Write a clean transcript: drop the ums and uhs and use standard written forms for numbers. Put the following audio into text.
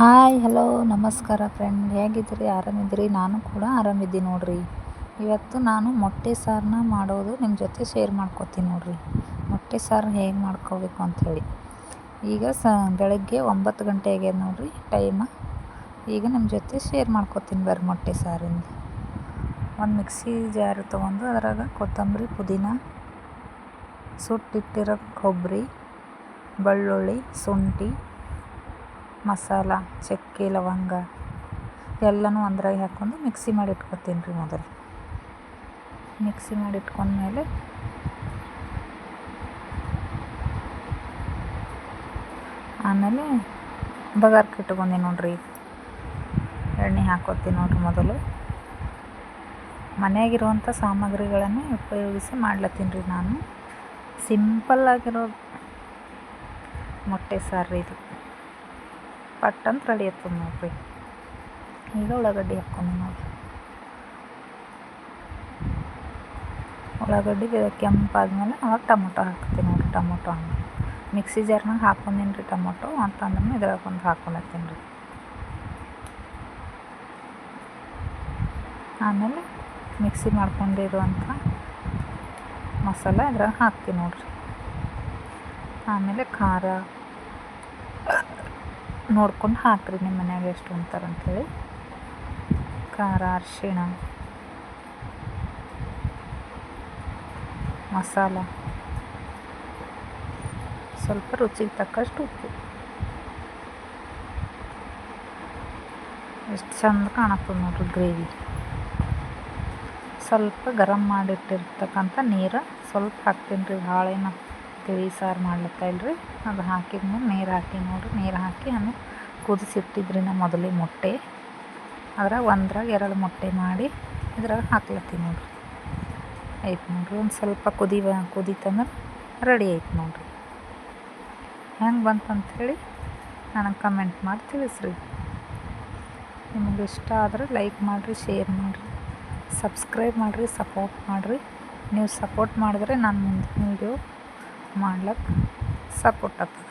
Hi hello ನಮಸ್ಕಾರ friend, ಹೇಗಿದ್ದೀರಿ? ಆರಾಮಿದ್ದೀರಿ? ನಾನು ಕೂಡ ಆರಾಮಿದ್ದೀನಿ ನೋಡಿರಿ. ಇವತ್ತು ನಾನು ಮೊಟ್ಟೆ ಸಾರನ್ನ ಮಾಡೋದು ನಿಮ್ಮ ಜೊತೆ ಶೇರ್ ಮಾಡ್ಕೊತೀನಿ ನೋಡಿರಿ. ಮೊಟ್ಟೆ ಸಾರು ಹೇಗೆ ಮಾಡ್ಕೋಬೇಕು ಅಂಥೇಳಿ. ಈಗ ಬೆಳಗ್ಗೆ 9 ಗಂಟೆ ಆಗ್ಯದ ನೋಡಿರಿ ಟೈಮ್. ಈಗ ನಿಮ್ಮ ಜೊತೆ ಶೇರ್ ಮಾಡ್ಕೊತೀನಿ ಬರ್ರಿ ಮೊಟ್ಟೆ ಸಾರಿಂದ. ಒಂದು ಮಿಕ್ಸಿ ಜಾರ್ ತೊಗೊಂಡು ಅದ್ರಾಗ ಕೊತ್ತಂಬರಿ, ಪುದೀನ, ಸುಟ್ಟಿಟ್ಟಿರೋ ಕೊಬ್ಬರಿ, ಬೆಳ್ಳುಳ್ಳಿ, ಶುಂಠಿ, ಮಸಾಲ, ಚಕ್ಕೆ, ಲವಂಗ ಎಲ್ಲನೂ ಒಂದ್ರಾಗ ಹಾಕ್ಕೊಂಡು ಮಿಕ್ಸಿ ಮಾಡಿ ಇಟ್ಕೊತೀನಿ ರೀ. ಮೊದಲು ಮಿಕ್ಸಿ ಮಾಡಿ ಇಟ್ಕೊಂಡ್ಮೇಲೆ ಆಮೇಲೆ ಬಗಾರ್ಕೆ ಇಟ್ಕೊಂಡಿ ನೋಡ್ರಿ. ಎಣ್ಣೆ ಹಾಕ್ಕೊತೀನಿ ನೋಡ್ರಿ. ಮೊದಲು ಮನೆಯಾಗಿರುವಂಥ ಸಾಮಗ್ರಿಗಳನ್ನು ಉಪಯೋಗಿಸಿ ಮಾಡ್ಲತ್ತೀನಿ ರೀ ನಾನು. ಸಿಂಪಲ್ಲಾಗಿರೋ ಮೊಟ್ಟೆ ಸಾರು ಇದು. ಪಟ್ ಅಂತ ರೆಡಿ ಆಗ್ತದೆ ನೋಡ್ರಿ. ಈಗ ಉಳ್ಳಾಗಡ್ಡಿ ಹಾಕ್ಕೊಂಡು ನೋಡ್ರಿ. ಉಳ್ಳಾಗಡ್ಡಿ ಕೆಂಪಾದ್ಮೇಲೆ ಅವಾಗ ಟೊಮೊಟೊ ಹಾಕ್ತೀನಿ ನೋಡ್ರಿ. ಟೊಮೊಟೊ ಮಿಕ್ಸಿ ಜಾರ್ನಾಗ ಹಾಕ್ಕೊಂಡೀನಿ ರೀ ಟೊಮೊಟೊ ಅಂತಂದ್ರೆ ಇದ್ರಾಗ ಒಂದು ಹಾಕ್ಕೊಳತ್ತೀನಿ ರೀ. ಆಮೇಲೆ ಮಿಕ್ಸಿ ಮಾಡ್ಕೊಂಡಿರುವಂಥ ಮಸಾಲ ಇದ್ರಾಗ ಹಾಕ್ತೀನಿ ನೋಡ್ರಿ. ಆಮೇಲೆ ಖಾರ ನೋಡ್ಕೊಂಡು ಹಾಕ್ರಿ, ನಿಮ್ಮ ಮನ್ಯಾಗ ಎಷ್ಟು ಉಣ್ತಾರಂಥೇಳಿ. ಖಾರ, ಅರಿಶಿಣ, ಮಸಾಲ, ಸ್ವಲ್ಪ ರುಚಿಗೆ ತಕ್ಕಷ್ಟು ಉಪ್ಪು. ಎಷ್ಟು ಚಂದ ಕಾಣತ್ತದ ನೋಡ್ರಿ ಗ್ರೇವಿ. ಸ್ವಲ್ಪ ಗರಂ ಮಾಡಿಟ್ಟಿರ್ತಕ್ಕಂಥ ನೀರು ಸ್ವಲ್ಪ ಹಾಕ್ತೀನಿ ರೀ. ಭಾಳೇನ ತಿಳಿ ಸಾರು ಮಾಡ್ಲತ್ತ ಇಲ್ರಿ. ಅದು ಹಾಕಿದ್ಮೇಲೆ ನೀರು ಹಾಕಿ ನೋಡ್ರಿ. ನೀರು ಹಾಕಿ ಆಮೇಲೆ ಕುದಿಸಿಟ್ಟಿದ್ರಿ ನಾ ಮೊದಲೇ ಮೊಟ್ಟೆ. ಅದ್ರಾಗ ಒಂದ್ರಾಗ 2 ಮೊಟ್ಟೆ ಮಾಡಿ ಇದ್ರಾಗ ಹಾಕ್ಲತ್ತೀನಿ ನೋಡ್ರಿ. ಆಯ್ತು ನೋಡ್ರಿ. ಒಂದು ಸ್ವಲ್ಪ ಕುದೀತಂದ್ರೆ ರೆಡಿ ಆಯ್ತು ನೋಡ್ರಿ. ಹೆಂಗೆ ಬಂತಂಥೇಳಿ ನನಗೆ ಕಮೆಂಟ್ ಮಾಡಿ ತಿಳಿಸ್ರಿ. ನಿಮಗೆ ಇಷ್ಟ ಆದರೆ ಲೈಕ್ ಮಾಡಿರಿ, ಶೇರ್ ಮಾಡಿರಿ, ಸಬ್ಸ್ಕ್ರೈಬ್ ಮಾಡಿರಿ, ಸಪೋರ್ಟ್ ಮಾಡಿರಿ. ನೀವು ಸಪೋರ್ಟ್ ಮಾಡಿದ್ರೆ ನಾನು ಮುಂದಿನ ವೀಡಿಯೋ ಮಾಡ್ಲಿಕ್ಕೆ ಸಪೋರ್ಟ್ ಆಗ್ತದೆ.